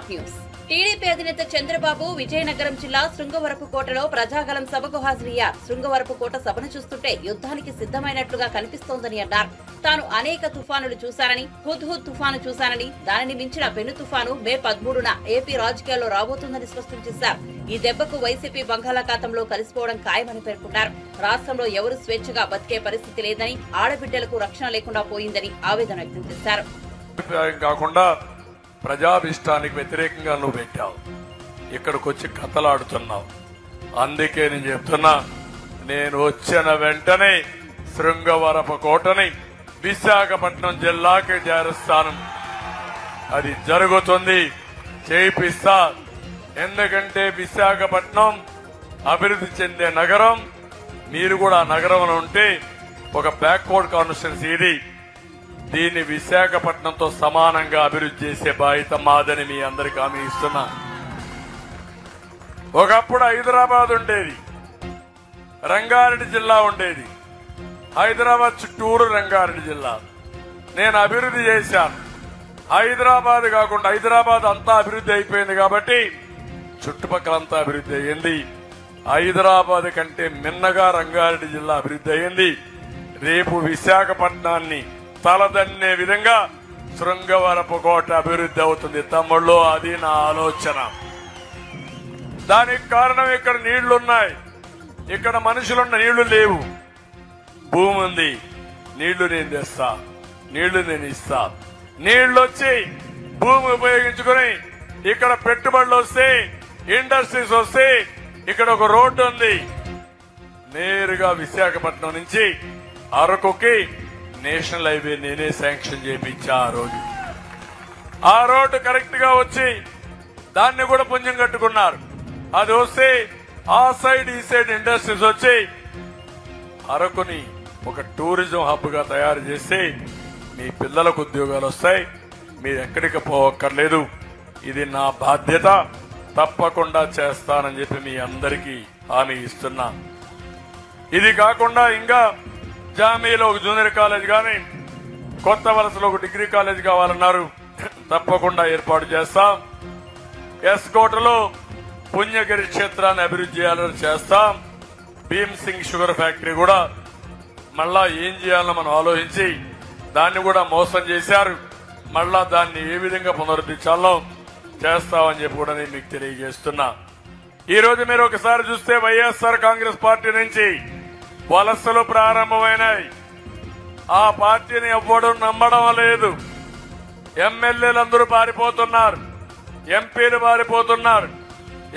Dot news. TDP అధినేత చంద్రబాబు విజయనగరం జిల్లా శృంగవరపుకోటలో ప్రజాగలం సభకు హాజరయ్యారు. శృంగవరపుకోట సభను చూస్తుంటే యుద్ధానికి సిద్ధమైనట్లుగా కనిపిస్తోందని అన్నారు. తాను అనేక తుఫానులు చూశానని, హుద్హుద్ తుఫాను చూశానని, దానిని మించిన పెను తుఫాను మే 13న ఏపీ రాజకీయాల్లో రాబోతుందని స్పష్టం చేశారు. ఈ దెబ్బకు వైసీపీ బంగాళాఖాతంలో కలిసిపోవడం ఖాయమని పేర్కొన్నారు. రాష్ట్రంలో ఎవరు స్వేచ్ఛగా బతికే పరిస్థితి లేదని, ఆడబిడ్డలకు రక్షణ లేకుండా పోయిందని ఆవేదన వ్యక్తం చేశారు. ప్రజాభిష్టానికి వ్యతిరేకంగా నువ్వు పెట్టావు, ఇక్కడికి వచ్చి కథలాడుతున్నావు. అందుకే నేను చెప్తున్నా, నేను వచ్చిన వెంటనే శృంగవరపుకోటని విశాఖపట్నం జిల్లాకి చేరుస్తాను. అది జరుగుతుంది, చేయిస్తా. ఎందుకంటే విశాఖపట్నం అభివృద్ధి చెందే నగరం. మీరు కూడా నగరంలో ఉంటే ఒక బ్యాక్వర్డ్ కాన్స్టిట్యున్సీ ఇది. దీన్ని విశాఖపట్నంతో సమానంగా అభివృద్ధి చేసే బాధ్యత మాదని మీ అందరికీ హామీ ఇస్తున్నా. ఒకప్పుడు హైదరాబాద్ ఉండేది, రంగారెడ్డి జిల్లా ఉండేది. హైదరాబాద్ చుట్టూరు రంగారెడ్డి జిల్లా. నేను అభివృద్ధి చేశాను. హైదరాబాద్ కాకుండా హైదరాబాద్ అంతా అభివృద్ధి అయిపోయింది కాబట్టి చుట్టుపక్కలంతా అభివృద్ధి అయ్యింది. హైదరాబాద్ కంటే మిన్నగా రంగారెడ్డి జిల్లా అభివృద్ధి అయ్యింది. రేపు విశాఖపట్నాన్ని తలదన్నే విధంగా శృంగవరపుకోట అభివృద్ధి అవుతుంది. తమ్ముళ్ళు, అది నా ఆలోచన. దానికి కారణం ఇక్కడ నీళ్లున్నాయి, ఇక్కడ మనుషులున్న నీళ్లు లేవు. భూమి ఉంది, నీళ్లు నేను తెస్తా, నీళ్లు నేను ఇస్తా. నీళ్లు వచ్చి భూమి ఉపయోగించుకుని ఇక్కడ పెట్టుబడులు వస్తే, ఇండస్ట్రీస్ వస్తే, ఇక్కడ ఒక రోడ్డు ఉంది. నేరుగా విశాఖపట్నం నుంచి అరకుకి నేషనల్ హైవే నేనే శాంక్షన్ చేయించా. ఆ రోడ్డు కరెక్ట్ గా వచ్చి దాన్ని కూడా పుణ్యం కట్టుకున్నారు. అది వస్తే ఆ సైడ్ ఈ సైడ్ ఇండస్ట్రీస్ వచ్చి అరకుని ఒక టూరిజం హబ్ గా తయారు చేస్తే మీ పిల్లలకు ఉద్యోగాలు వస్తాయి. మీరు ఎక్కడికి పోవక్కర్లేదు. ఇది నా బాధ్యత, తప్పకుండా చేస్తానని చెప్పి మీ అందరికీ హామీ ఇస్తున్నా. ఇది కాకుండా ఇంకా జామీలో ఒక జూనియర్ కాలేజ్ గాని, కొత్త వలసలో ఒక డిగ్రీ కాలేజ్ కావాలన్నారు. తప్పకుండా ఏర్పాటు చేస్తాం. ఎస్కోటలో పుణ్యగిరి క్షేత్రాన్ని అభివృద్ధి చేయాలని చేస్తాం. భీమ్ సింగ్ షుగర్ ఫ్యాక్టరీ కూడా మళ్ళా ఏం చేయాలని మనం ఆలోచించి దాన్ని కూడా మోసం చేశారు. మళ్ళా దాన్ని ఏ విధంగా పునరుద్ధరించాలో చేస్తామని చెప్పి కూడా నేను మీకు తెలియజేస్తున్నా. ఈ రోజు మీరు ఒకసారి చూస్తే వైఎస్ఆర్ కాంగ్రెస్ పార్టీ నుంచి వలసలు ప్రారంభమైనాయి. ఆ పార్టీని ఎవ్వడూ నమ్మడం లేదు. ఎమ్మెల్యేలందరూ పారిపోతున్నారు, ఎంపీలు పారిపోతున్నారు,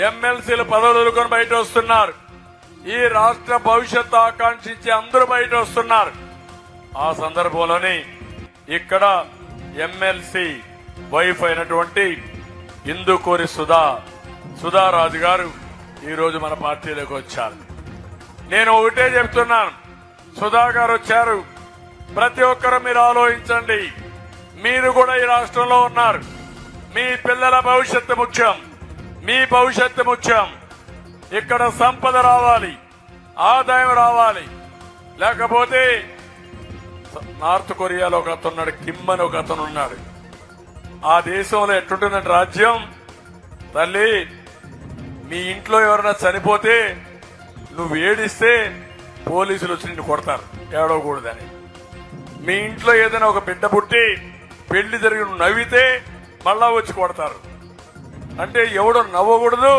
ఎమ్మెల్సీలు పదవులు కొని బయట వస్తున్నారు. ఈ రాష్ట్ర భవిష్యత్తు ఆకాంక్షించి అందరూ బయట వస్తున్నారు. ఆ సందర్భంలోనే ఇక్కడ ఎమ్మెల్సీ వైఫ్ అయినటువంటి ఇందుకూరి సుధారాజు గారు ఈ రోజు మన పార్టీలోకి వచ్చారు. నేను ఒకటే చెప్తున్నాను, సుధా గారు వచ్చారు. ప్రతి ఒక్కరూ మీరు ఆలోచించండి. మీరు కూడా ఈ రాష్ట్రంలో ఉన్నారు. మీ పిల్లల భవిష్యత్తు ముఖ్యం, మీ భవిష్యత్తు ముఖ్యం. ఇక్కడ సంపద రావాలి, ఆదాయం రావాలి. లేకపోతే నార్త్ కొరియాలో ఒక అతను ఉన్నాడు, కిమ్ అని ఒక అతను ఉన్నాడు. ఆ దేశంలో ఎట్టుంటుందంటే రాజ్యం, తల్లి మీ ఇంట్లో ఎవరైనా చనిపోతే నువ్వు ఏడిస్తే పోలీసులు వచ్చి నిన్ను కొడతారు, ఏడవకూడదని. మీ ఇంట్లో ఏదైనా ఒక బిడ్డ పుట్టి పెళ్లి జరిగి నవ్వితే మళ్ళా వచ్చి కొడతారు. అంటే ఎవడు నవ్వకూడదు,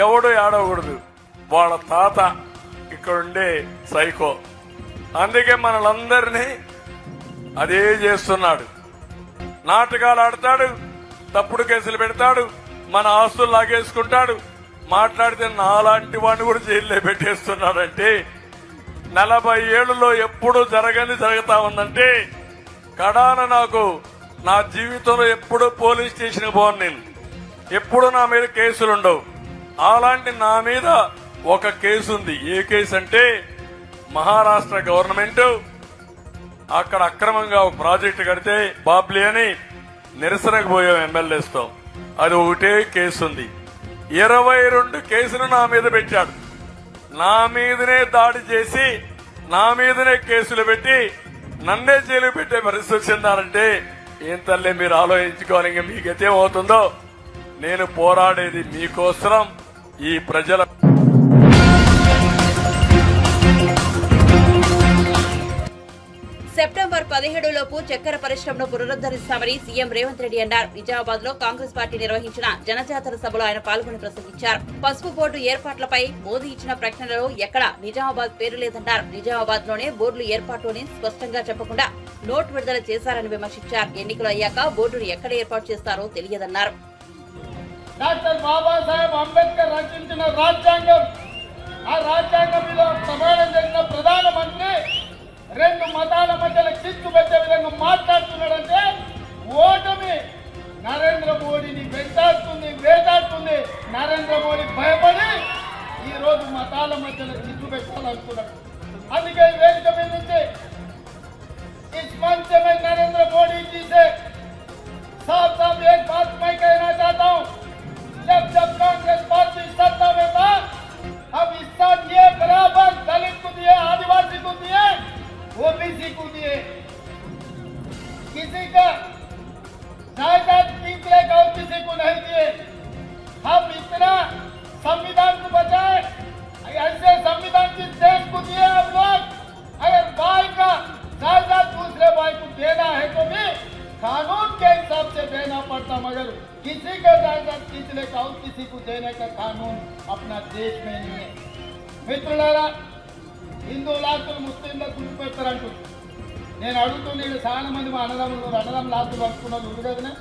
ఎవడు ఏడవకూడదు. వాళ్ళ తాత ఇక్కడుండే సైకో. అందుకే మనలందరినీ అదే చేస్తున్నాడు. నాటకాలు ఆడతాడు, తప్పుడు కేసులు పెడతాడు, మన ఆస్తులు లాగేసుకుంటాడు. మాట్లాడితే నాలాంటి వాడిని కూడా జైల్లో పెట్టేస్తున్నాడంటే 40 ఏళ్లలో ఎప్పుడు జరగని జరుగుతా ఉందంటే కడాన నాకు నా జీవితంలో ఎప్పుడు పోలీస్ స్టేషన్ పోను. నేను ఎప్పుడు నా మీద కేసులుండవు. అలాంటి నా మీద ఒక కేసు ఉంది. ఏ కేసు అంటే మహారాష్ట్ర గవర్నమెంట్ అక్కడ అక్రమంగా ఒక ప్రాజెక్టు కడితే బాబ్లీ అని నిరసనకు పోయాం ఎమ్మెల్యేస్తో. అది ఒకటే కేసు ఉంది. 22 కేసులు నా మీద పెట్టాడు. నా మీదనే దాడి చేసి నా మీదనే కేసులు పెట్టి నన్నే జైలు పెట్టే పరిస్థితి వచ్చిందారంటే ఏం తల్లి మీరు ఆలోచించుకోవాలి. ఇంకా మీకైతే అవుతుందో నేను పోరాడేది మీకోసం, ఈ ప్రజల సెప్టెంబర్ 17 లోపు చక్కెర పరిశ్రమను పునరుద్ధరిస్తామని సీఎం రేవంత్ రెడ్డి అన్నారు. నిజామాబాద్ లో కాంగ్రెస్ పార్టీ నిర్వహించిన జనజాతర సభలో ఆయన పాల్గొని ప్రసంగించారు. పసుపు బోర్డు ఏర్పాట్లపై మోదీ ఇచ్చిన ప్రకటనలో ఎక్కడా నిజామాబాద్ పేరు లేదన్నారు. నిజామాబాద్ లోనే బోర్డులు ఏర్పాటుని స్పష్టంగా చెప్పకుండా నోట్ విడుదల చేశారని విమర్శించారు. ఎన్నికలు అయ్యాక బోర్డును ఎక్కడ ఏర్పాటు చేస్తారో తెలియదన్నారు. డాక్టర్ బాబాసాహెబ్ అంబేద్కర్ రచించిన రాజ్యాంగం, ఆ రాజ్యాంగంలో ప్రమాణం చేసిన ప్రధానమంత్రి రెండు మతాల మధ్యలో చిచ్చు పెట్టే విధంగా మాట్లాడుతున్నాడంటే ఓటమి నరేంద్ర మోడీని వేటాడుతుంది. నరేంద్ర మోడీ భయపడి ఈ రోజు మతాల మధ్యలో చిచ్చు పెట్టాలనుకున్నాడు. అందుకే ఈ వేదిక మీద నుంచి इस मंच में नरेंद्र मोदी जी से साफ एक बात मैं कहना चाहता हूँ, जब कांग्रेस पार्टी सत्ता में था, हम हिस्सा दिए बराबर, दलित को दिए, आदिवासी को दिए, ओबीसी को दिए, किसी का जायदाद खींच लेगा और किसी को नहीं दिए। हम इतना संविधान को बचाए, ऐसे संविधान जिस देश को दिए हम लोग, अगर भाई का जायदाद दूसरे भाई को देना है तो भी कानून के हिसाब से देना पड़ता, मगर किसी का जायदाद खींच लेगा और किसी को देने का कानून अपना देश में नहीं है। మిత్రులారా, హిందువులకు ముస్లింలకు గుర్తుపెడతారంటూ నేను అడుగుతుంది. చాలా మంది మా అన్నదమ్ములు లాస్తులు అనుకున్నది ఉంది కదనే,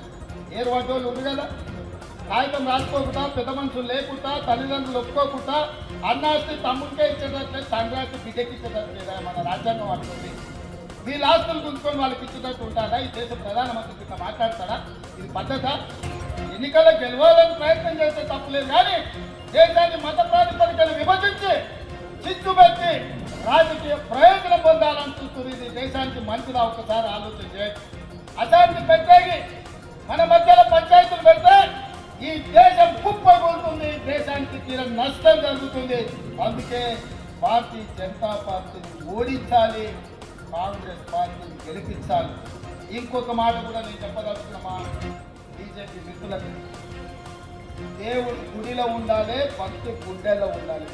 ఏర్వాటోళ్ళు ఉంది కదా, కాగితం రాసుకోకుండా, పెద్ద మనుషులు లేకుండా, తల్లిదండ్రులు ఒప్పుకోకుండా అన్నాస్తి తమ్ముడికే ఇచ్చేటట్లే, తండ్రి ఆస్తి బిడ్డకి ఇచ్చేటట్టు లేదా మన రాజ్యాంగం అంటుంది. వీళ్ళ ఆస్తులు గుంజుకొని వాళ్ళకి ఇచ్చేటట్టు ఉంటారా? ఈ దేశ ప్రధానమంత్రి ఇట్లా మాట్లాడతారా? ఇది పద్ధత? ఎన్నికల్లో గెలవాలని ప్రయత్నం చేస్తే తప్పులేదు, కానీ దేశాన్ని మత ప్రాతిపదికన విభజించి చిచ్చు పెట్టి రాజకీయ ప్రయోజనం పొందాలని చూస్తుంది. ఇది దేశానికి మంచిదా? ఒకసారి ఆలోచన చేయండి. అశాంతి పెట్టేగి మన మధ్యలో పంచాయతీలు పెడితే ఈ దేశం కుప్పగొలుతుంది, దేశానికి తీరం నష్టం జరుగుతుంది. అందుకే భారతీయ జనతా పార్టీని ఓడించాలి, కాంగ్రెస్ పార్టీని గెలిపించాలి. ఇంకొక మాట కూడా నేను చెప్పదలుచుకున్న మా బీజేపీ మిత్రులకు, దేవుడు గుడిలో ఉండాలి, భక్తి గుండెల్లో ఉండాలి.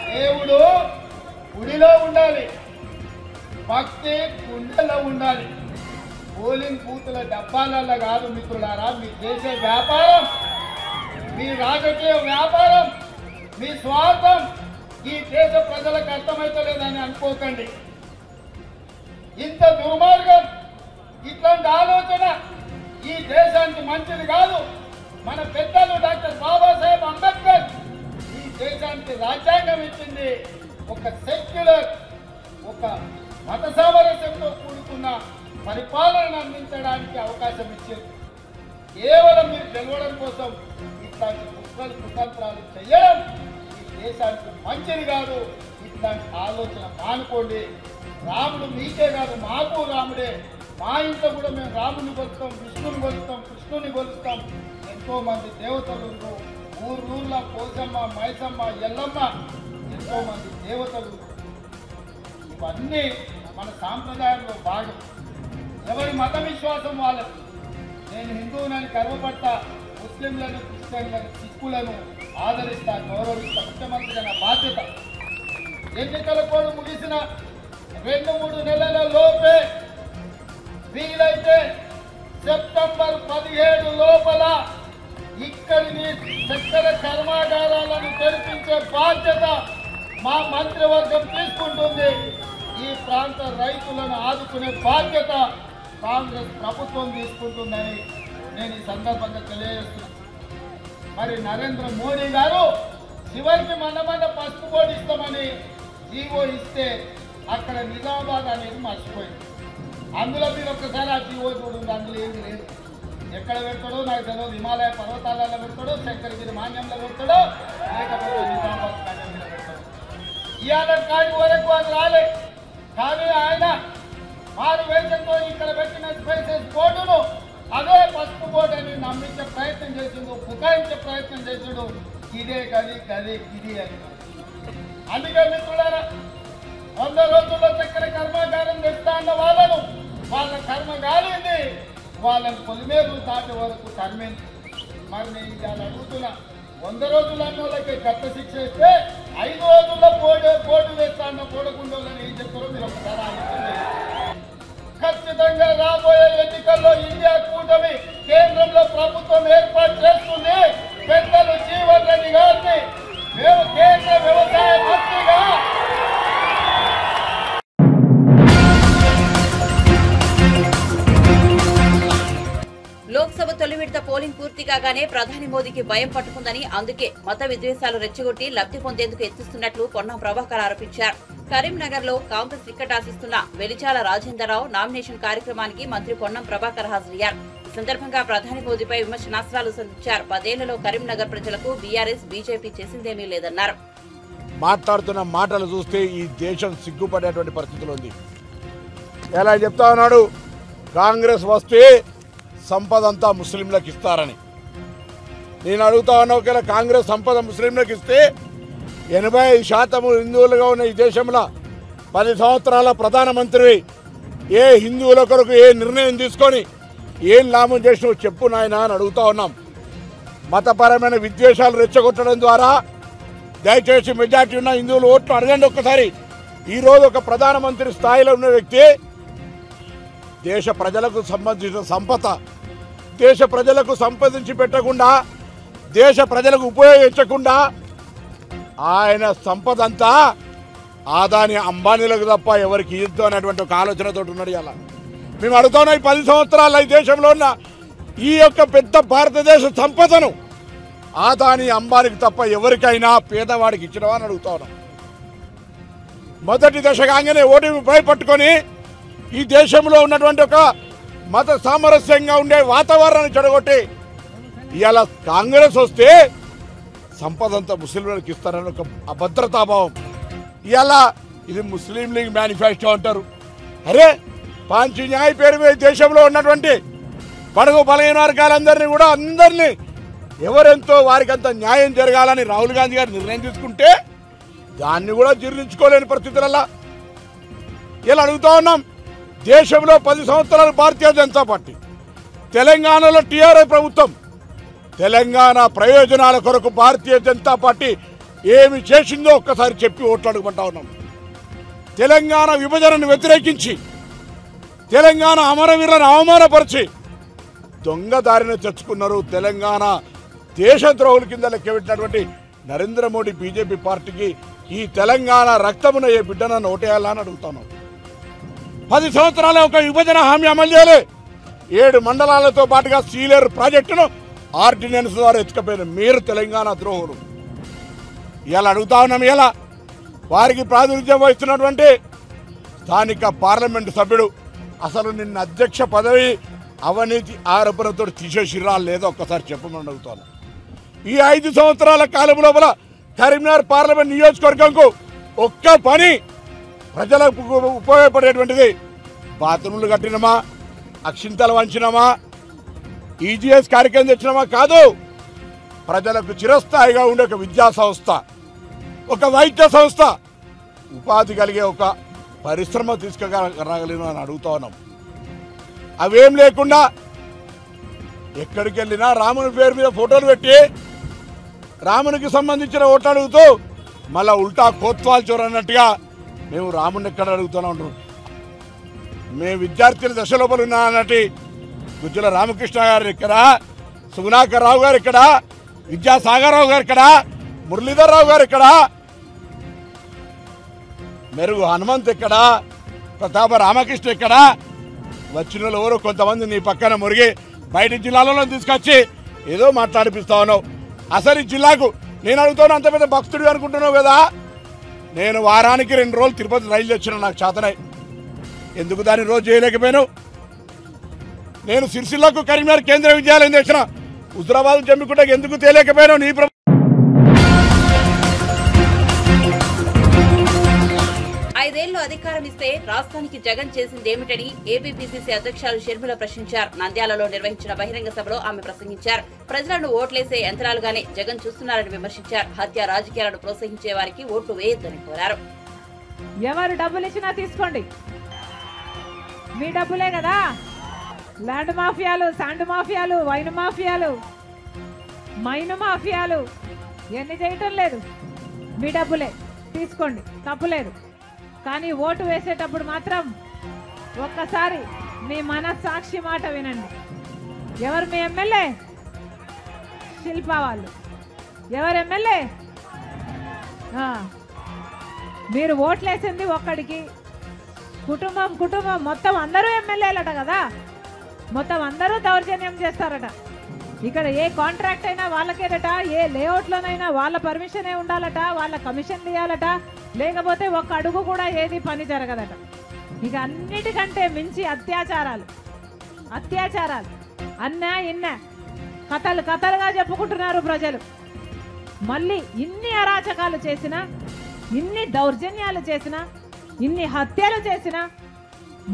దేవుడు గుడిలో ఉండాలి, భక్తి గుండెల్లో ఉండాలి. పోలింగ్ బూతుల డబ్బాలలో కాదు మిత్రులారా. మీ చేసే వ్యాపారం, మీ రాజకీయ వ్యాపారం, మీ స్వార్థం ఈ దేశ ప్రజలకు అర్థమైతలేదని అనుకోకండి. ఇంత దుర్మార్గం, ఇట్లాంటి ఆలోచన ఈ దేశానికి మంచిది కాదు. మన పెద్దలు డాక్టర్ బాబాసాహెబ్ అంబేద్కర్ ఈ దేశానికి రాజ్యాంగం ఇచ్చింది. ఒక సెక్యులర్, ఒక మత సామరస్యంతో కూడుకున్న పరిపాలనను అందించడానికి అవకాశం ఇచ్చింది. కేవలం మీరు గెలవడం కోసం ఇట్లాంటి కుతంత్రాలు చేయడం ఈ దేశానికి మంచిది కాదు. ఇట్లాంటి ఆలోచన మానుకోండి. రాముడు మీకే కాదు, మాకు రాముడే. మా ఇంట్లో కూడా మేము రాముని కొలుస్తాం, విష్ణుని కొలుస్తాం, కృష్ణుని కొలుస్తాం. ఎంతో మంది దేవతలు, ఊర్లో పోసమ్మ, మైసమ్మ, ఎల్లమ్మ, ఎంతో మంది దేవతలు. ఇవన్నీ మన సాంప్రదాయంలో భాగం. ఎవరి మత విశ్వాసం వాళ్ళకు. నేను హిందువునని గర్వపడతా, ముస్లింలను, క్రిస్టియన్లను, సిక్కులను ఆదరిస్తా, గౌరవిస్తా. ముఖ్యమంత్రిగా నా బాధ్యత. ఎన్నికల కోడ్ ముగిసిన 2-3 నెలల లోపే, వీలైతే సెప్టెంబర్ 17 లోపల ఇక్కడిని చక్కెర కర్మాగారాలను తెరిపించే బాధ్యత మా మంత్రివర్గం తీసుకుంటుంది. ఈ ప్రాంత రైతులను ఆదుకునే బాధ్యత కాంగ్రెస్ ప్రభుత్వం తీసుకుంటుందని నేను ఈ సందర్భంగా తెలియజేస్తున్నాను. మరి నరేంద్ర మోడీ గారు చివరికి మన పసుపు బోర్డు ఇస్తామని జీవో ఇస్తే అక్కడ నిజామాబాద్ అనేది మర్చిపోయింది. అందులో మీరు ఒక్కసారి ఆ జీవో చూడండి, అందులో ఏమి లేదు. ఎక్కడ పెడతాడో నాకు తెలియదు. హిమాలయ పర్వతాలలో పెడతాడో, శంకరగిరి మాన్యంలో పెడతాడో, లేకపోతే నిజామాబాద్ కాజంలో పెడతాడు. ఇవాళ కాడి వరకు అది రాలే. కానీ ఆయన మారు వేషంతో ఇక్కడ పెట్టిన స్పేసెస్ బోర్డును అదే పసుపు బోర్డు అని నమ్మించే ప్రయత్నం చేసిండు, బుకాయించే ప్రయత్నం చేసిండు. ఇదే గది ఇది అని. అందుకే మిత్రులారా, 100 రోజుల్లో చక్కెర కర్మాగారం తెస్తా అన్న వాళ్ళను వాళ్ళ కర్మ కాలింది. వాళ్ళని పొలిమేరు దాటి వరకు తరిమింది. మరి నేను ఇలా అడుగుతున్నా, 100 రోజుల అన్నోళ్ళకి గత శిక్ష ఇస్తే 5 రోజుల్లో పోటీ వేస్తా అన్న పోడకుండోళ్ళని ఏం చెప్తారో మీరు ఒకసారి ఆలోచించండి. ఖచ్చితంగా రాబోయే ఎన్నికల్లో ఇండియా కూటమి కేంద్రంలో ప్రభుత్వం ఏర్పాటు చేస్తుంది. పెద్దలు జీవన్ రెడ్డి గారిని మేము కేంద్ర వ్యవసాయ మంత్రిగా లోక్సభ తొలి విడత పోలింగ్ పూర్తి కాగానే ప్రధాని మోదీకి భయం పట్టుకుందని, అందుకే మత విద్వేషాలు రెచ్చగొట్టి లబ్ధి పొందేందుకు యత్నిస్తున్నట్లు పొన్నం ప్రభాకర్ ఆరోపించారు. కరీంనగర్ లో కాంగ్రెస్ టికెట్ ఆశిస్తున్న వెలిచాల రాజేంద్రరావు నామినేషన్ కార్యక్రమానికి మంత్రి పొన్నం ప్రభాకర్ హాజరయ్యారు. ఈ సందర్భంగా ప్రధాని మోదీపై విమర్శనాస్త్రాలు సంధించారు. 10 ఏళ్లలో కరీంనగర్ ప్రజలకు బీఆర్ఎస్ బీజేపీ చేసిందేమీ లేదన్నారు. మాట్లాడుతున్న మాటలు చూస్తే ఈ దేశం సిగ్గుపడేటువంటి పరిస్థితులు ఉంది. ఎలా చెప్తా ఉన్నాడు, కాంగ్రెస్ వస్తే సంపద అంతా ముస్లింలకు ఇస్తారని. నేను అడుగుతా ఉన్నా, ఒకవేళ కాంగ్రెస్ సంపద ముస్లింలకు ఇస్తే 85% హిందువులుగా ఉన్న ఈ దేశంలో 10 సంవత్సరాల ప్రధానమంత్రి ఏ హిందువుల కొరకు ఏ నిర్ణయం తీసుకొని ఏం లాభం చేసినో చెప్పు నాయన అని అడుగుతా ఉన్నాం. మతపరమైన విద్వేషాలు రెచ్చగొట్టడం ద్వారా దయచేసి మెజార్టీ ఉన్న హిందువులు ఓట్లు అడగండి ఒక్కసారి. ఈరోజు ఒక ప్రధానమంత్రి స్థాయిలో ఉన్న వ్యక్తి దేశ ప్రజలకు సంబంధించిన సంపద దేశ ప్రజలకు సంపాదించి పెట్టకుండా, దేశ ప్రజలకు ఉపయోగించకుండా ఆయన సంపద అంతా ఆదాని అంబానీలకు తప్ప ఎవరికి ఇద్దు అనేటువంటి ఒక ఆలోచనతో ఉన్నాడు. ఇలా మేము అడుగుతున్నాం, ఈ 10 సంవత్సరాల ఈ దేశంలో ఉన్న ఈ యొక్క పెద్ద భారతదేశ సంపదను ఆదాని అంబానీకి తప్ప ఎవరికైనా పేదవాడికి ఇచ్చినవా అని అడుగుతా ఉన్నాం. మొదటి దశ కాగానే ఓటమి భయపట్టుకొని ఈ దేశంలో ఉన్నటువంటి ఒక మత సామరస్యంగా ఉండే వాతావరణాన్ని చెడగొట్టి ఇవాళ కాంగ్రెస్ వస్తే సంపద అంతా ముస్లింలకు ఇస్తారని ఒక అభద్రతాభావం. ఇవాళ ఇది ముస్లిం లీగ్ మేనిఫెస్టో అంటారు. అరే, పాంచి న్యాయ పేరు మీద దేశంలో ఉన్నటువంటి బడుగు బలహీన వర్గాలందరినీ కూడా అందరినీ ఎవరెంతో వారికంత న్యాయం జరగాలని రాహుల్ గాంధీ గారు నిర్ణయం తీసుకుంటే దాన్ని కూడా జీర్ణించుకోలేని పరిస్థితులలో ఇలా అడుగుతా ఉన్నాం. దేశంలో 10 సంవత్సరాలు భారతీయ జనతా పార్టీ, తెలంగాణలో టీఆర్ఎస్ ప్రభుత్వం, తెలంగాణ ప్రయోజనాల కొరకు భారతీయ జనతా పార్టీ ఏమి చేసిందో ఒక్కసారి చెప్పి ఓట్లు అడుగుమంటా ఉన్నాం. తెలంగాణ విభజనను వ్యతిరేకించి తెలంగాణ అమరవీరులను అవమానపరిచి దొంగదారిని తెచ్చుకున్నారు. తెలంగాణ దేశద్రోహుల కింద లెక్కబెట్టినటువంటి నరేంద్ర మోడీ బీజేపీ పార్టీకి ఈ తెలంగాణ రక్తమున ఏ బిడ్డనన్ను ఓటేయాలని అడుగుతున్నాం. 10 సంవత్సరాల ఒక విభజన హామీ అమలు చేయలే. 7 మండలాలతో పాటుగా సీలేరు ప్రాజెక్టును ఆర్డినెన్స్ ద్వారా ఎత్తుకపోయిన మీరు తెలంగాణ ద్రోహులు. ఇలా అడుగుతా ఉన్నాం. ఇలా వారికి ప్రాతినిధ్యం వహిస్తున్నటువంటి స్థానిక పార్లమెంటు సభ్యుడు అసలు నిన్న అధ్యక్ష పదవి అవినీతి ఆరోపణతో తీసేసిరా లేదో ఒక్కసారి చెప్పమని అడుగుతాను. ఈ 5 సంవత్సరాల కాలం లోపల కరీంనగర్ పార్లమెంట్ నియోజకవర్గంకు ఒక్క పని ప్రజలకు ఉపయోగపడేటువంటిది బాత్రూములు కట్టినమా, అక్షింతలు వంచినమా, ఈజీఎస్ కార్యక్రమం తెచ్చినమా కాదు. ప్రజలకు చిరస్థాయిగా ఉండే ఒక విద్యా సంస్థ, ఒక వైద్య సంస్థ, ఉపాధి కలిగే ఒక పరిశ్రమ తీసుకురాగలను అని అడుగుతా ఉన్నాం. అవేం లేకుండా ఎక్కడికి వెళ్ళినా రాముని పేరు మీద ఫోటోలు పెట్టి రామునికి సంబంధించిన ఓట్లు అడుగుతూ మళ్ళా ఉల్టా కోత్వాల్ చోర్ అన్నట్టుగా మేము రాముని ఎక్కడ అడుగుతూనే ఉంటాం. మేము విద్యార్థుల దశ లోపల ఉన్నా అన్నట్టు గుజ్జుల రామకృష్ణ గారు ఇక్కడ, సుగుణాకర్ రావు గారు ఇక్కడ, విద్యాసాగర్ రావు గారు ఇక్కడ, మురళీధర్ రావు గారు ఇక్కడ, మెరుగు హనుమంత్ ఇక్కడ, ప్రతాప రామకృష్ణ ఇక్కడ, వచ్చిన వాళ్ళు ఎవరో కొంతమంది నీ పక్కన మురిగి బయట జిల్లాలలో తీసుకొచ్చి ఏదో మాట్లాడిపిస్తా ఉన్నావు. అసలు ఈ జిల్లాకు నేను అడుగుతాను, అంత పెద్ద భక్తుడు అనుకుంటున్నావు కదా. నేను వారానికి 2 రోజులు తిరుపతి రైలు తెచ్చిన, నాకు చేతనై. ఎందుకు దాన్ని రోజు చేయలేకపోయాను? నేను సిరిసిల్లకు కరీంనగర్ కేంద్ర విద్యాలయం తెచ్చిన, హుజరాబాద్ జమ్మికుంటకు ఎందుకు తేలేకపోయాను? నీ 5 ఏళ్లు అధికారం ఇస్తే రాష్ట్రానికి జగన్ చేసిందేమిటని ఏపీపీసీసీ అధ్యక్షులు షర్మిల ప్రశ్నించారు. నంద్యాలలో నిర్వహించిన బహిరంగ సభలో ఆమె ప్రసంగించారు. ప్రజలను ఓట్లేసే యంత్రాలుగానే జగన్ చూస్తున్నారని విమర్శించారు. హత్య రాజకీయాలను ప్రోత్సహించే వారికి ఓట్లు వేయొద్దని కోరారు. ఎవరు డబ్బులు ఇచ్చినా తీసుకోండి, మీ డబ్బులే కదా. ల్యాండ్ మాఫియాలు, శాండ్ మాఫియాలు, వైన్ మాఫియాలు, మైను మాఫియాలు ఎన్ని చేయటం లేదు. మీ డబ్బులే తీసుకోండి, తప్పులేదు. కానీ ఓటు వేసేటప్పుడు మాత్రం ఒక్కసారి మీ మనస్సాక్షి మాట వినండి. ఎవరు మీ ఎమ్మెల్యే? శిల్పా వాళ్ళు. ఎవరు ఎమ్మెల్యే? మీరు ఓట్లేసింది ఒక్కడికి. కుటుంబం కుటుంబం మొత్తం అందరూ ఎమ్మెల్యేలట కదా, మొత్తం అందరూ దౌర్జన్యం చేస్తారట. ఇక్కడ ఏ కాంట్రాక్ట్ అయినా వాళ్ళకేదట, ఏ లేఅవుట్లోనైనా వాళ్ళ పర్మిషనే ఉండాలట, వాళ్ళ కమిషన్ ఇవ్వాలట, లేకపోతే ఒక్క అడుగు కూడా ఏది పని జరగదట. ఇక అన్నిటికంటే మించి అత్యాచారాలు అన్నా ఇన్న కథలు కథలుగా చెప్పుకుంటున్నారు ప్రజలు. మళ్ళీ ఇన్ని అరాచకాలు చేసినా, ఇన్ని దౌర్జన్యాలు చేసినా, ఇన్ని హత్యలు చేసినా,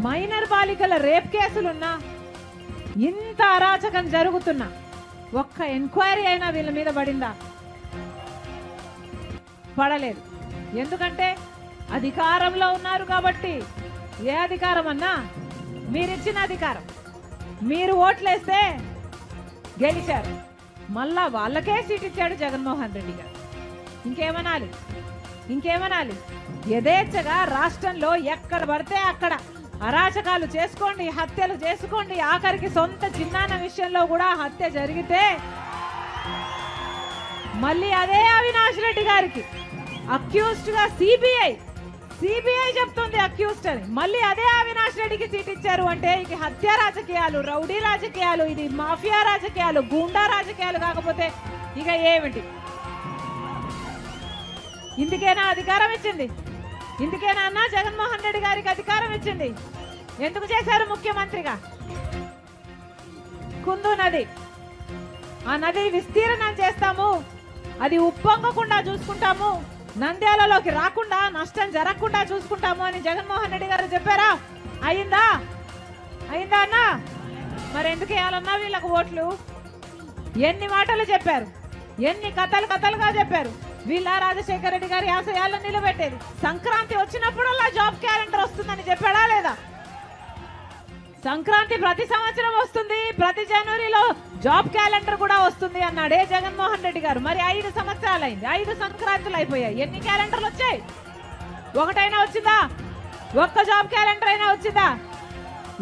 మైనర్ బాలికల రేప్ కేసులున్నా, ఇంత అరాచకం జరుగుతున్నా ఒక్క ఎంక్వైరీ అయినా వీళ్ళ మీద పడిందా? పడలేదు. ఎందుకంటే అధికారంలో ఉన్నారు కాబట్టి. ఏ అధికారం అన్నా? మీరిచ్చిన అధికారం. మీరు ఓట్లేస్తే గెలిచారు, మళ్ళా వాళ్ళకే సీట్ ఇచ్చాడు జగన్మోహన్ రెడ్డి గారు. ఇంకేమనాలి? యథేచ్ఛగా రాష్ట్రంలో ఎక్కడ పడితే అక్కడ అరాచకాలు చేసుకోండి, హత్యలు చేసుకోండి. ఆఖరికి సొంత చిన్నాన్న విషయంలో కూడా హత్య జరిగితే మళ్ళీ అదే అవినాష్ రెడ్డి గారికి అక్యూజ్డ్ గా సిబిఐ చెప్తుంది అక్యూజ్డ్ అని. మళ్ళీ అదే అవినాష్ రెడ్డికి సీట్ ఇచ్చారు అంటే ఇక హత్య రాజకీయాలు, రౌడీ రాజకీయాలు, ఇది మాఫియా రాజకీయాలు, గూండా రాజకీయాలు కాకపోతే ఇక ఏమిటి? ఇందుకేనా అధికారం ఇచ్చింది? ఇందుకేనా అన్నా జగన్మోహన్ రెడ్డి గారికి అధికారం ఇచ్చింది? ఎందుకు చేశారు ముఖ్యమంత్రిగా? కుందు నది, ఆ నది విస్తీర్ణం చేస్తాము, అది ఉప్పొంగకుండా చూసుకుంటాము, నంద్యాలలోకి రాకుండా నష్టం జరగకుండా చూసుకుంటాము అని జగన్మోహన్ రెడ్డి గారు చెప్పారా? అయిందా అన్నా? మరి ఎందుకు వేయాలన్నా వీళ్ళకు ఓట్లు? ఎన్ని మాటలు చెప్పారు, ఎన్ని కథలుగా చెప్పారు. వీళ్ళ రాజశేఖర రెడ్డి గారి ఆశయాలను నిలబెట్టేది. సంక్రాంతి వచ్చినప్పుడల్లా జాబ్ క్యాలెండర్ వస్తుందని చెప్పాడా లేదా? సంక్రాంతి ప్రతి సంవత్సరం వస్తుంది, ప్రతి జనవరిలో జాబ్ క్యాలెండర్ కూడా వస్తుంది అన్నాడే జగన్మోహన్ రెడ్డి గారు. మరి 5 సంవత్సరాలు అయింది, 5 సంక్రాంతులు అయిపోయాయి. ఎన్ని క్యాలెండర్లు వచ్చాయి? ఒకటైనా వచ్చిందా? ఒక్క జాబ్ క్యాలెండర్ అయినా వచ్చిందా?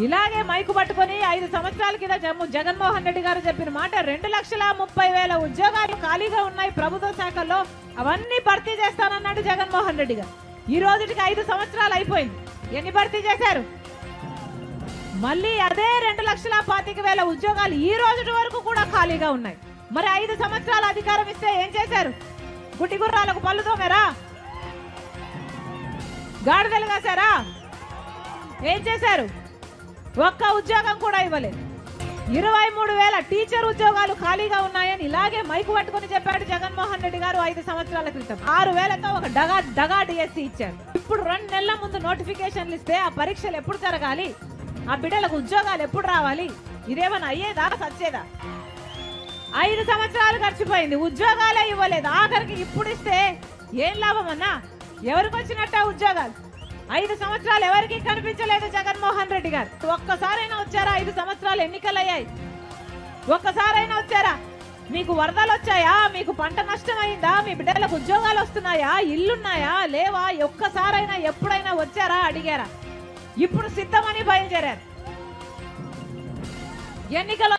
ఇలాగే మైకు పట్టుకొని 5 సంవత్సరాల కింద జగన్మోహన్ రెడ్డి గారు చెప్పిన మాట 2,30,000 ఉద్యోగాలు ఖాళీగా ఉన్నాయి ప్రభుత్వ శాఖల్లో, అవన్నీ భర్తీ చేస్తానన్నాడు జగన్మోహన్ రెడ్డి గారు. ఈ రోజుకి 5 సంవత్సరాలు అయిపోయింది. ఎన్ని భర్తీ చేశారు? మళ్ళీ అదే 2,25,000 ఉద్యోగాలు ఈ రోజు వరకు కూడా ఖాళీగా ఉన్నాయి. మరి 5 సంవత్సరాల అధికారం ఇస్తే ఏం చేశారు? గుడ్డి గుర్రాలకు పళ్ళు తోమారా? గాడిదలు కాశారా? ఏం చేశారు? ఒక్క ఉద్యోగం కూడా ఇవ్వలేదు. 23,000 టీచర్ ఉద్యోగాలు ఖాళీగా ఉన్నాయని ఇలాగే మైకు పట్టుకుని చెప్పాడు జగన్మోహన్ రెడ్డి గారు 5 సంవత్సరాల క్రితం. 6,000తో ఒక డగా డిఎస్సి ఇచ్చారు. ఇప్పుడు 2 నెలల ముందు నోటిఫికేషన్లు ఇస్తే ఆ పరీక్షలు ఎప్పుడు జరగాలి, ఆ బిడ్డలకు ఉద్యోగాలు ఎప్పుడు రావాలి? ఇదేమన్నా అయ్యేదా సచ్చేదా? 5 సంవత్సరాలు గడిచిపోయింది, ఉద్యోగాలే ఇవ్వలేదు. ఆఖరికి ఇప్పుడు ఇస్తే ఏం లాభం అన్నా? ఎవరికి వచ్చినట్ట ఉద్యోగాలు? 5 సంవత్సరాలు ఎవరికి కనిపించలేదు జగన్మోహన్ రెడ్డి గారు. ఒక్కసారైనా వచ్చారా? 5 సంవత్సరాలు ఎన్నికలు అయ్యాయి, ఒక్కసారైనా వచ్చారా? మీకు వరదలు వచ్చాయా? మీకు పంట నష్టం అయిందా? మీ బిడ్డలకు ఉద్యోగాలు వస్తున్నాయా? ఇల్లున్నాయా లేవా? ఒక్కసారైనా ఎప్పుడైనా వచ్చారా? అడిగారా? ఇప్పుడు సిద్ధమని బయలుదేరారు. ఎన్నికలు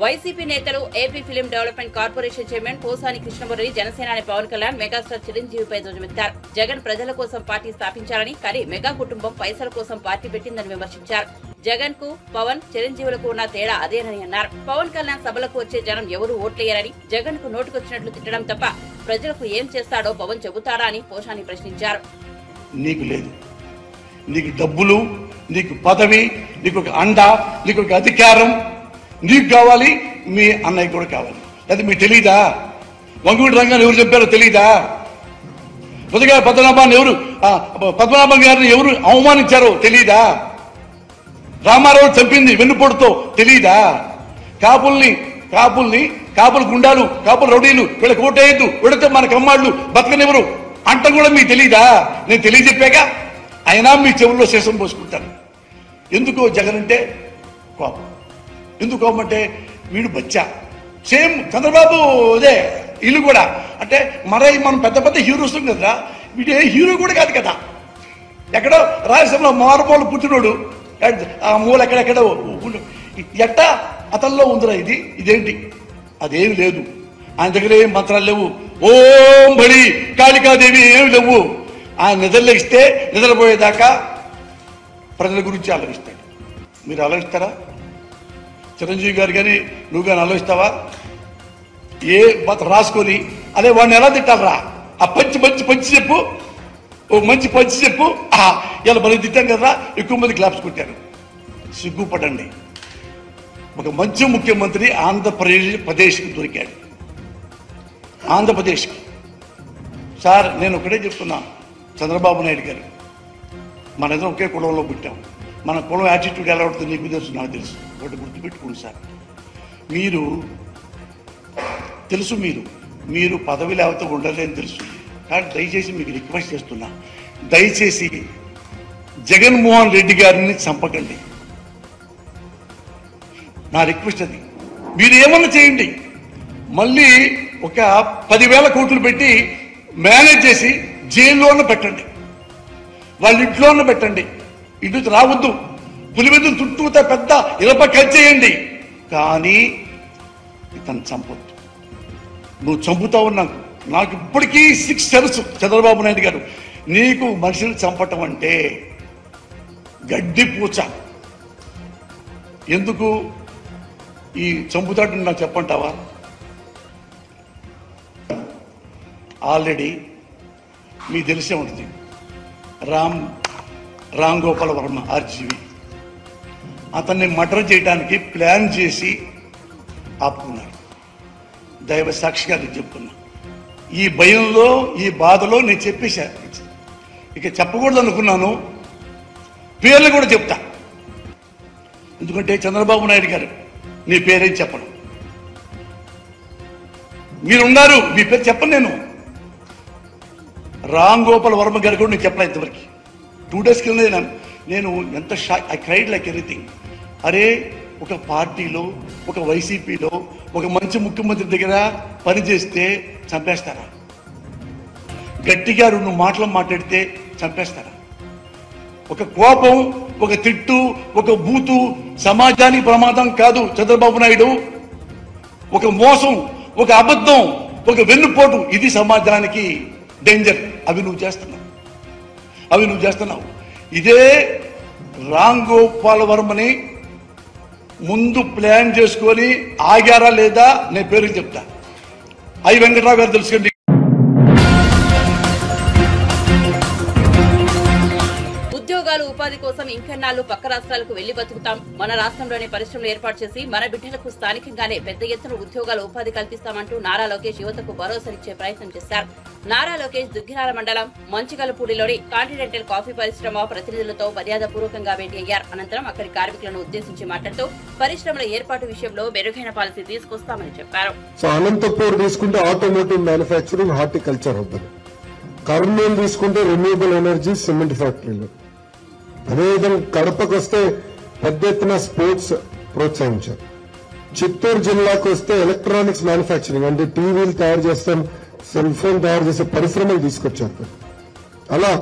వైసీపీ నేతలు, AP film development corporation chairman Posani Krishnamurali, జనసేనాని పవన్ కళ్యాణ్ మెగాస్టార్ చిరంజీవిపై ధ్వజమెత్తారు. జగన్ ప్రజల కోసం పార్టీ స్థాపించారని, కానీ మెగా కుటుంబం పైసల కోసం పార్టీ పెట్టిందని విమర్శించారు. జగన్ కు పవన్, చిరంజీవులకు ఉన్న తేడా అదేనని అన్నారు. పవన్ కళ్యాణ్ సభలకు వచ్చే జనం ఎవరూ ఓట్లేయరని, జగన్ కు నోటుకొచ్చినట్లు తిట్టడం తప్ప ప్రజలకు ఏం చేస్తాడో పవన్ చెబుతారా అని పోసాని ప్రశ్నించారు. నీకు లేదు, నీకు డబ్బులు, నీకు పదవి, నీకు ఒక అండ, నీకు ఒక అధికారం నీకు కావాలి, మీ అన్నయ్య కూడా కావాలి. అది మీకు తెలీదా? వంగుడి రంగాన్ని ఎవరు చెప్పారో తెలీదా? మొదటిగా పద్మనాభం గారిని ఎవరు అవమానించారో తెలీదా? రామారావు చంపింది వెన్నుపోటుతో తెలీదా? కాపులు గుండాలు, కాపులు రౌడీలు, వీళ్ళకి ఓటేయద్దు, వీళ్ళతో మనకు అమ్మాళ్ళు బతకనివ్వరు అంట కూడా మీకు తెలీదా? నేను తెలియజెప్పాక అయినా మీ చెవుల్లో శేషం పోసుకుంటారు. ఎందుకు జగన్ అంటే కోపం. ఎందుకు కోపం అంటే వీడు బచ్చా. సేమ్ చంద్రబాబు అదే వీళ్ళు కూడా అంటే మనం పెద్ద పెద్ద హీరోస్ కదా, వీడు ఏ హీరో కూడా కాదు కదా. ఎక్కడో రాయలసీమలో మారుమూల పుట్టినోడు, ఆ మూల ఎక్కడెక్కడో ఎట్టా అతల్లో ఉందిరా ఇదేంటి? అదేమి లేదు. ఆయన దగ్గర ఏం మంత్రాలు లేవు. ఓం బడి కాళికాదేవి ఏమి లేవు. ఆయన నిద్రలేస్తే నిద్రపోయేదాకా ప్రజల గురించి ఆలోచిస్తాడు. మీరు ఆలోచిస్తారా? చిరంజీవి గారు కానీ నువ్వు కానీ ఆలోచిస్తావా? ఏ రాసుకొని అదే వాడిని ఎలా తిట్టాలరా? ఆ పంచి చెప్పు, ఓ మంచి పంచి చెప్పు. ఇలా మనం తిట్టాం కదా, ఎక్కువ మంది క్లాప్స్ కొట్టారు. సిగ్గుపడండి. ఒక మంచి ముఖ్యమంత్రి ఆంధ్రప్రదేశ్కి దొరికాడు. ఆంధ్రప్రదేశ్కి సార్ నేను ఒకటే చెప్తున్నా, చంద్రబాబు నాయుడు గారు మన ఇద్దరం ఒకే కులంలో పుట్టాం. మన కులం యాటిట్యూడ్ ఎలా ఉంటుంది నీకు తెలుసు, నాకు తెలుసు. ఒకటి గుర్తుపెట్టుకోండి సార్, మీరు పదవి లేకపోతే ఉండలేని తెలుసు. కానీ దయచేసి మీకు రిక్వెస్ట్ చేస్తున్నా, దయచేసి జగన్మోహన్ రెడ్డి గారిని చంపకండి. నా రిక్వెస్ట్ అది. మీరు ఏమన్నా చేయండి, మళ్ళీ ఒక 10,000 కోట్లు పెట్టి మేనేజ్ చేసి జైల్లోనే పెట్టండి, వాళ్ళ ఇంట్లోనే పెట్టండి. ఇటు రావద్దు. పులివెందులు చుట్టూతా పెద్ద ఇరప కలిచేయండి, కానీ ఇతను చంపొద్దు. నువ్వు చంపుతావు. నాకు ఇప్పటికీ 6 తెలుసు. చంద్రబాబు నాయుడు గారు, నీకు మనుషులు చంపటం అంటే గడ్డి పూచ. ఎందుకు ఈ చంపుతాడు నాకు చెప్పంటావా? ఆల్రెడీ మీకు తెలిసే ఉంటుంది, రామ్ గోపాల్ వర్మ ఆర్జీవి అతన్ని మర్డర్ చేయడానికి ప్లాన్ చేసి ఆపుకున్నారు. దైవ సాక్షిగా నేను చెప్తున్నా. ఈ భయంలో, ఈ బాధలో నేను చెప్పేశా. ఇక చెప్పకూడదు అనుకున్నాను, పేర్లు కూడా చెప్తా. ఎందుకంటే చంద్రబాబు నాయుడు గారు నీ పేరేం చెప్పను. మీరున్నారు, మీ పేరు చెప్పను. రామ్ గోపాల్ వర్మ గారు కూడా నేను చెప్పలే ఇంతవరకు. 2 days కింద నేను ఎంత shock, I cried like anything. అరే, ఒక పార్టీలో, ఒక వైసీపీలో ఒక మంచి ముఖ్యమంత్రి దగ్గర పనిచేస్తే చంపేస్తారా? గట్టిగా 2 మాటలు మాట్లాడితే చంపేస్తారా? ఒక కోపం, ఒక తిట్టు, ఒక బూతు సమాజానికి ప్రమాదం కాదు చంద్రబాబు నాయుడు. ఒక మోసం, ఒక అబద్ధం, ఒక వెన్నుపోటు, ఇది సమాజానికి డేంజర్. అవి నువ్వు చేస్తున్నావు. ఇదే రామ్ గోపాల్ వర్మని ముందు ప్లాన్ చేసుకొని ఆగారా లేదా నేను పేరు చెప్తా. ఐ వెంకట్రావు గారు తెలుసుకోండి. ఉద్యోగాలు, ఉపాధి కోసం ఇంకెన్నాళ్ళు పక్క రాష్ట్రాలకు వెళ్లి బతుకుతాం? మన రాష్ట్రంలోనే పరిశ్రమలు ఏర్పాటు చేసి మన బిడ్డలకు స్థానికంగానే పెద్ద ఎత్తున ఉద్యోగాలు, ఉపాధి కల్పిస్తామంటూ నారా లోకేష్ యువతకు భరోసానిచ్చే ప్రయత్నం చేశారు. నారా లోకేష్ దుగ్గిరాల మండలం మంచిగలపూడిలోని కాంటినెంటల్ కాఫీ పరిశ్రమ ప్రతినిధులతో మర్యాదపూర్వకంగా భేటీ అయ్యారు. అనంతరం అక్కడి కార్మికులను ఉద్దేశించి మాట్లాడుతూ పరిశ్రమల ఏర్పాటు విషయంలో మెరుగైన పాలసీ తీసుకొస్తామని చెప్పారు. అనంతపూర్ తీసుకుంటే ఆటోమోటివ్ మ్యానుఫ్యాక్చరింగ్, హార్టికల్చర్ అవుతుంది. కర్నూలు తీసుకుంటే రెన్యూబుల్ ఎనర్జీ, సిమెంట్ ఫ్యాక్టరీలు. అదేవిధంగా కడపకు వస్తే పెద్ద ఎత్తున స్పోర్ట్స్ ప్రోత్సహించారు. చిత్తూరు జిల్లాకు వస్తే ఎలక్ట్రానిక్స్ మ్యానుఫ్యాక్చరింగ్, అంటే టీవీలు తయారు చేస్తాం, సెల్ ఫోన్ తయారు చేసే పరిశ్రమలు తీసుకొచ్చారు. అలా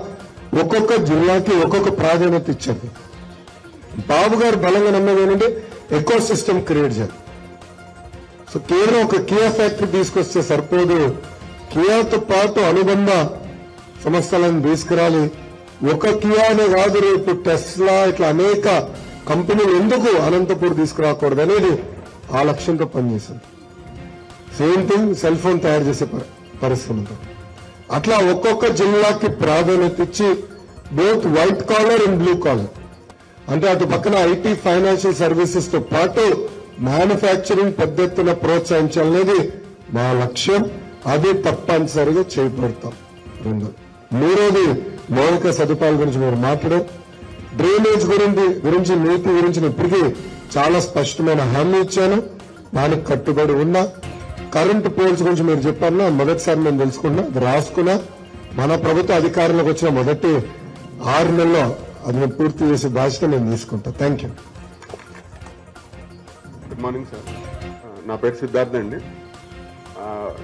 ఒక్కొక్క జిల్లాకి ఒక్కొక్క ప్రాధాన్యత ఇచ్చారు. బాబు గారు బలంగా నమ్మేది ఏంటంటే ఎకో సిస్టమ్ క్రియేట్ చేయాలి. సో కేవలం ఒక కియా ఫ్యాక్టరీ తీసుకొస్తే సరిపోదు, కియాతో పాటు అనుబంధ సంస్థలను తీసుకురాలి. ఒక కియానే కాదు, రేపు టెస్లా ఇట్లా అనేక కంపెనీలు ఎందుకు అనంతపూర్ తీసుకురాకూడదు అనేది ఆ లక్ష్యంతో పనిచేసింది. సేమ్ థింగ్ సెల్ ఫోన్ తయారు చేసే పరిశ్రమతో. అట్లా ఒక్కొక్క జిల్లాకి ప్రాధాన్యత ఇచ్చి both white collar and blue collar, అంటే అటు పక్కన ఐటీ, ఫైనాన్షియల్ సర్వీసెస్ తో పాటు మ్యానుఫ్యాక్చరింగ్ పెద్ద ఎత్తున ప్రోత్సహించాలనేది మా లక్ష్యం. అది తప్పనిసరిగా చేపడతాం. మూడోది మౌలిక సదుపాయాల గురించి మీరు మాట్లాడారు. డ్రైనేజ్ గురించి నీతి గురించి ఇప్పటికీ చాలా స్పష్టమైన హామీ ఇచ్చాను, దానికి కట్టుబడి ఉన్నా. కరెంటు పోల్స్ గురించి మీరు చెప్పారన్నా మొదటిసారి నేను తెలుసుకున్నా, అది రాసుకున్నా. మన ప్రభుత్వ అధికారంలోకి వచ్చిన మొదటి 6 నెలల్లో అది నేను పూర్తి చేసే బాధ్యత నేను తీసుకుంటా. Thank you. Good morning sir. నా పేరు సిద్ధార్థ్ అండి.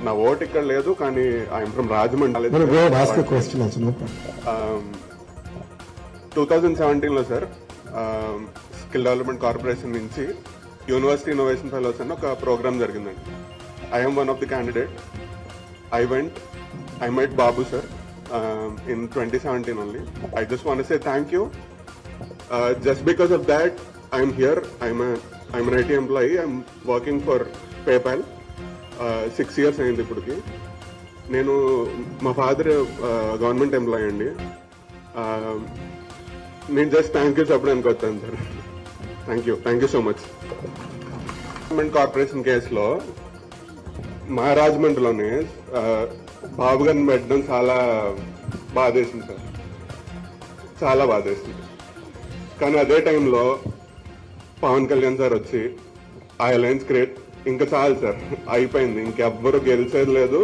నా ఓట్ ఇక్కడ లేదు, కానీ ఐఎమ్ ఫ్రమ్ రాజమండ్రి. 2017లో సార్ స్కిల్ డెవలప్మెంట్ కార్పొరేషన్ నుంచి యూనివర్సిటీ ఇన్నోవేషన్ ఫెలోస్ అని ఒక ప్రోగ్రామ్ జరిగిందండి. I'm one of the candidate. I met Babu sir in 2017 only. I just want to say thank you. Just because of that, I'm here. I'm an IT employee. I'm working for PayPal. 6 years అయింది ఇప్పటికి. నేను మా father government employee అండి. నేను just thank you చెప్పడానికి వచ్చాను sir. Thank you so much. Government corporation కేసులో మా రాజమండ్రిలోనే బాబు గారిని పెట్టడం చాలా బాధేసింది సార్, చాలా బాధేసింది. కానీ అదే టైంలో పవన్ కళ్యాణ్ సార్ వచ్చి ఆ అలయన్స్ క్రియేట్, ఇంకా చాలు సార్, అయిపోయింది, ఇంకెవ్వరు గెలిచేది లేదు,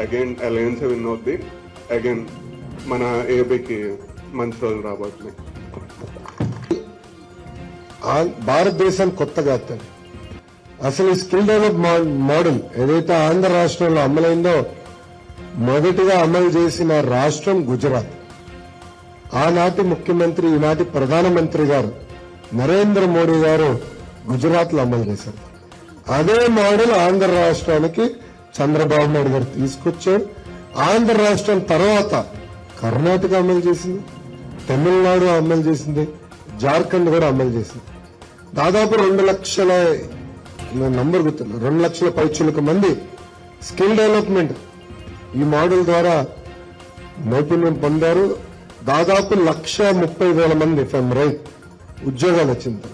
అగైన్ అలయన్స్ విన్ అవుద్ది, అగైన్ మన ఏపీకి మంచి రోజులు రాబోతున్నాయి. భారతదేశం కొత్తగా అసలు ఈ స్కిల్ డెవలప్ మోడల్ ఏదైతే ఆంధ్ర రాష్ట్రంలో అమలైందో మొదటిగా అమలు చేసిన రాష్ట్రం గుజరాత్. ఆనాటి ముఖ్యమంత్రి, ఈనాటి ప్రధానమంత్రి గారు నరేంద్ర మోడీ గారు గుజరాత్ లో అమలు చేశారు. అదే మోడల్ ఆంధ్ర రాష్ట్రానికి చంద్రబాబు నాయుడు గారు తీసుకొచ్చారు. ఆంధ్ర రాష్ట్రం తర్వాత కర్ణాటక అమలు చేసింది, తమిళనాడు అమలు చేసింది, జార్ఖండ్ కూడా అమలు చేసింది. దాదాపు 2 లక్షల నంబర్ గుర్తుంది, 2 లక్షల పైచులకు మంది స్కిల్ డెవలప్మెంట్ ఈ మోడల్ ద్వారా నైపుణ్యం పొందారు. దాదాపు 1,30,000 మంది ఫ్రమ్ రైట్ ఉద్యోగాలు వచ్చింది.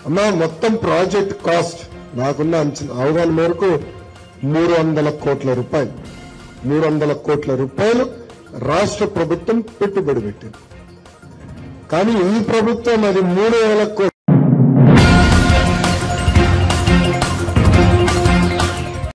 అమ్మా మొత్తం ప్రాజెక్ట్ కాస్ట్ నాకున్న అవగాహన మేరకు 300 కోట్ల రూపాయలు. 300 కోట్ల రూపాయలు రాష్ట్ర ప్రభుత్వం పెట్టుబడి పెట్టింది. కానీ ఈ ప్రభుత్వం అది 3,000 కోట్ల